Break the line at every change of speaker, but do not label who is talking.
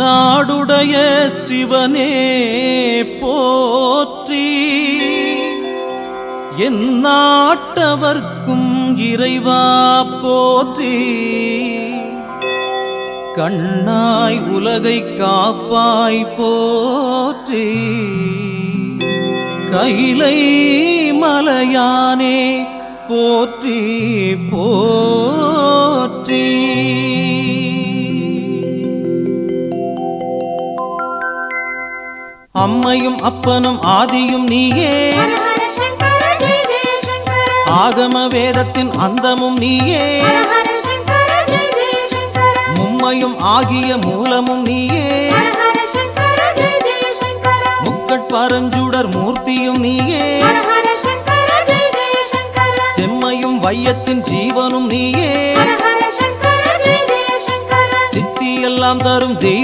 தென்னாடுடைய சிவனே போற்றி, என் நாட்டவர்க்கும் இறைவா போற்றி, கண்ணாய் உலகை காப்பாய் போற்றி, கைலை மலையானே போற்றி போற்றி. அம்மையும் அப்பனும் ஆதியும் நீயே, ஆகம வேதத்தின் அந்தமும் நீயே, மும்மையும் ஆகிய மூலமும் நீயே,